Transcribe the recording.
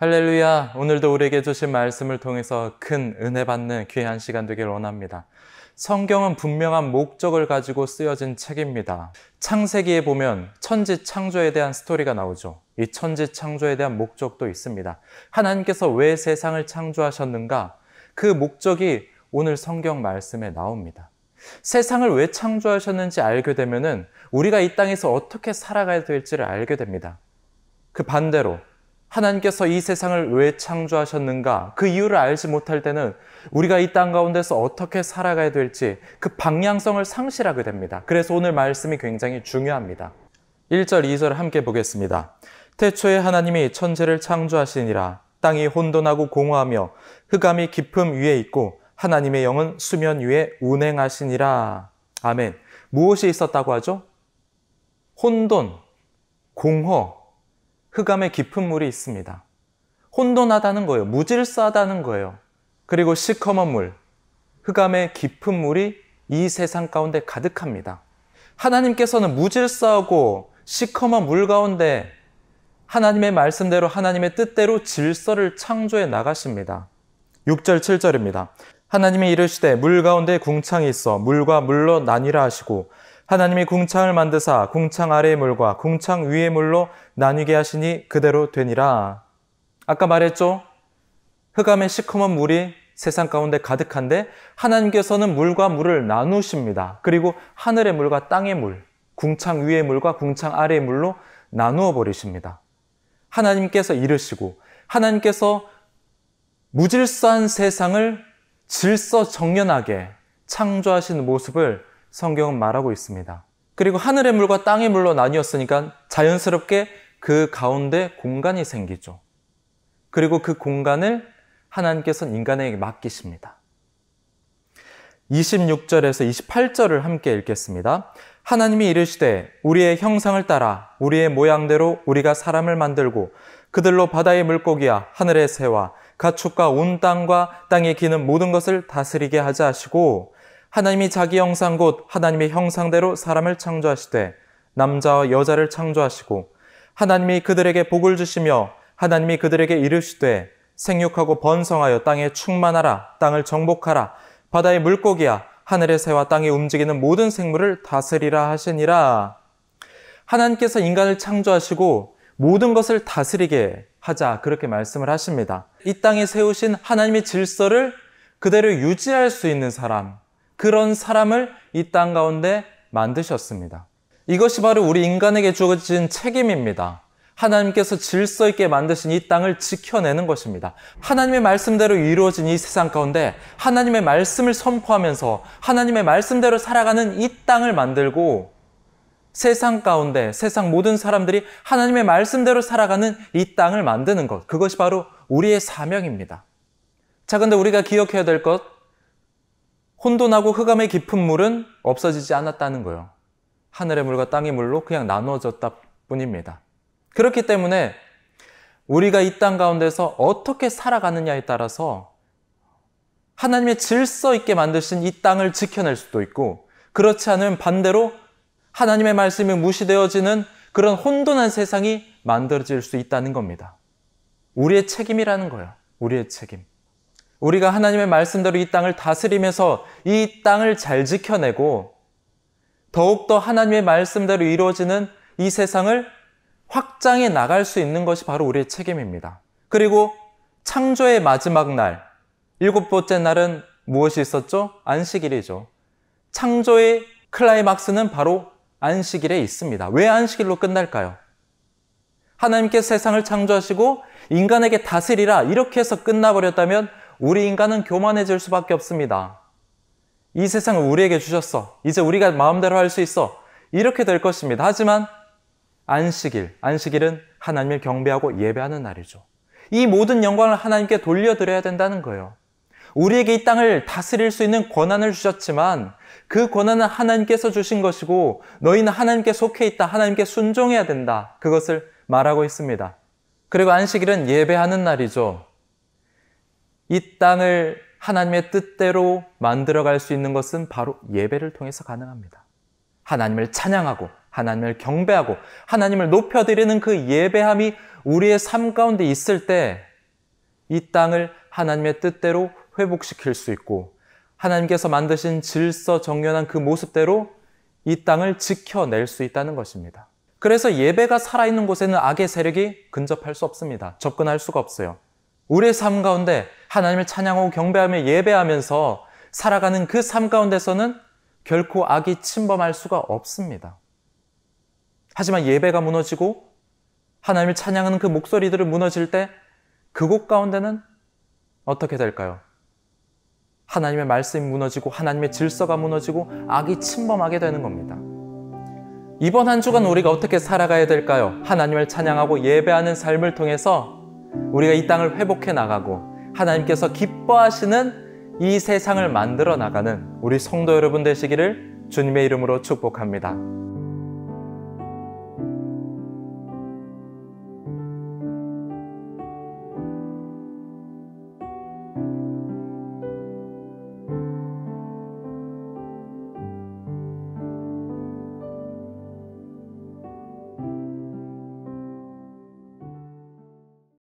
할렐루야! 오늘도 우리에게 주신 말씀을 통해서 큰 은혜 받는 귀한 시간 되길 원합니다. 성경은 분명한 목적을 가지고 쓰여진 책입니다. 창세기에 보면 천지 창조에 대한 스토리가 나오죠. 이 천지 창조에 대한 목적도 있습니다. 하나님께서 왜 세상을 창조하셨는가? 그 목적이 오늘 성경 말씀에 나옵니다. 세상을 왜 창조하셨는지 알게 되면은 우리가 이 땅에서 어떻게 살아가야 될지를 알게 됩니다. 그 반대로 하나님께서 이 세상을 왜 창조하셨는가? 그 이유를 알지 못할 때는 우리가 이 땅 가운데서 어떻게 살아가야 될지 그 방향성을 상실하게 됩니다. 그래서 오늘 말씀이 굉장히 중요합니다. 1절, 2절 함께 보겠습니다. 태초에 하나님이 천지를 창조하시니라. 땅이 혼돈하고 공허하며 흑암이 깊음 위에 있고 하나님의 영은 수면 위에 운행하시니라. 아멘. 무엇이 있었다고 하죠? 혼돈, 공허, 흑암의 깊은 물이 있습니다. 혼돈하다는 거예요. 무질서하다는 거예요. 그리고 시커먼 물, 흑암의 깊은 물이 이 세상 가운데 가득합니다. 하나님께서는 무질서하고 시커먼 물 가운데 하나님의 말씀대로 하나님의 뜻대로 질서를 창조해 나가십니다. 6절, 7절입니다. 하나님이 이르시되 물 가운데 궁창이 있어 물과 물로 나뉘라 하시고 하나님이 궁창을 만드사 궁창 아래의 물과 궁창 위의 물로 나뉘게 하시니 그대로 되니라. 아까 말했죠? 흑암의 시커먼 물이 세상 가운데 가득한데 하나님께서는 물과 물을 나누십니다. 그리고 하늘의 물과 땅의 물, 궁창 위의 물과 궁창 아래의 물로 나누어 버리십니다. 하나님께서 이르시고 하나님께서 무질서한 세상을 질서정연하게 창조하시는 모습을 성경은 말하고 있습니다. 그리고 하늘의 물과 땅의 물로 나뉘었으니까 자연스럽게 그 가운데 공간이 생기죠. 그리고 그 공간을 하나님께서는 인간에게 맡기십니다. 26절에서 28절을 함께 읽겠습니다. 하나님이 이르시되 우리의 형상을 따라 우리의 모양대로 우리가 사람을 만들고 그들로 바다의 물고기와 하늘의 새와 가축과 온 땅과 땅에 기는 모든 것을 다스리게 하자 하시고 하나님이 자기 형상 곧 하나님의 형상대로 사람을 창조하시되 남자와 여자를 창조하시고 하나님이 그들에게 복을 주시며 하나님이 그들에게 이르시되 생육하고 번성하여 땅에 충만하라 땅을 정복하라 바다의 물고기야 하늘의 새와 땅에 움직이는 모든 생물을 다스리라 하시니라. 하나님께서 인간을 창조하시고 모든 것을 다스리게 하자 그렇게 말씀을 하십니다. 이 땅에 세우신 하나님의 질서를 그대로 유지할 수 있는 사람, 그런 사람을 이 땅 가운데 만드셨습니다. 이것이 바로 우리 인간에게 주어진 책임입니다. 하나님께서 질서 있게 만드신 이 땅을 지켜내는 것입니다. 하나님의 말씀대로 이루어진 이 세상 가운데 하나님의 말씀을 선포하면서 하나님의 말씀대로 살아가는 이 땅을 만들고 세상 가운데 세상 모든 사람들이 하나님의 말씀대로 살아가는 이 땅을 만드는 것, 그것이 바로 우리의 사명입니다. 자, 근데 우리가 기억해야 될 것, 혼돈하고 흑암의 깊은 물은 없어지지 않았다는 거예요. 하늘의 물과 땅의 물로 그냥 나누어졌다 뿐입니다. 그렇기 때문에 우리가 이 땅 가운데서 어떻게 살아가느냐에 따라서 하나님의 질서 있게 만드신 이 땅을 지켜낼 수도 있고, 그렇지 않으면 반대로 하나님의 말씀이 무시되어지는 그런 혼돈한 세상이 만들어질 수 있다는 겁니다. 우리의 책임이라는 거예요. 우리의 책임. 우리가 하나님의 말씀대로 이 땅을 다스리면서 이 땅을 잘 지켜내고 더욱더 하나님의 말씀대로 이루어지는 이 세상을 확장해 나갈 수 있는 것이 바로 우리의 책임입니다. 그리고 창조의 마지막 날, 7번째 날은 무엇이 있었죠? 안식일이죠. 창조의 클라이막스는 바로 안식일에 있습니다. 왜 안식일로 끝날까요? 하나님께서 세상을 창조하시고 인간에게 다스리라 이렇게 해서 끝나버렸다면 우리 인간은 교만해질 수밖에 없습니다. 이 세상을 우리에게 주셨어. 이제 우리가 마음대로 할 수 있어. 이렇게 될 것입니다. 하지만 안식일은 하나님을 경배하고 예배하는 날이죠. 이 모든 영광을 하나님께 돌려드려야 된다는 거예요. 우리에게 이 땅을 다스릴 수 있는 권한을 주셨지만 그 권한은 하나님께서 주신 것이고 너희는 하나님께 속해 있다. 하나님께 순종해야 된다. 그것을 말하고 있습니다. 그리고 안식일은 예배하는 날이죠. 이 땅을 하나님의 뜻대로 만들어갈 수 있는 것은 바로 예배를 통해서 가능합니다. 하나님을 찬양하고 하나님을 경배하고 하나님을 높여드리는 그 예배함이 우리의 삶 가운데 있을 때 이 땅을 하나님의 뜻대로 회복시킬 수 있고 하나님께서 만드신 질서 정연한 그 모습대로 이 땅을 지켜낼 수 있다는 것입니다. 그래서 예배가 살아있는 곳에는 악의 세력이 근접할 수 없습니다. 접근할 수가 없어요. 우리의 삶 가운데 하나님을 찬양하고 경배하며 예배하면서 살아가는 그 삶 가운데서는 결코 악이 침범할 수가 없습니다. 하지만 예배가 무너지고 하나님을 찬양하는 그 목소리들을 무너질 때 그곳 가운데는 어떻게 될까요? 하나님의 말씀이 무너지고 하나님의 질서가 무너지고 악이 침범하게 되는 겁니다. 이번 한 주간 우리가 어떻게 살아가야 될까요? 하나님을 찬양하고 예배하는 삶을 통해서 우리가 이 땅을 회복해 나가고 하나님께서 기뻐하시는 이 세상을 만들어 나가는 우리 성도 여러분 되시기를 주님의 이름으로 축복합니다.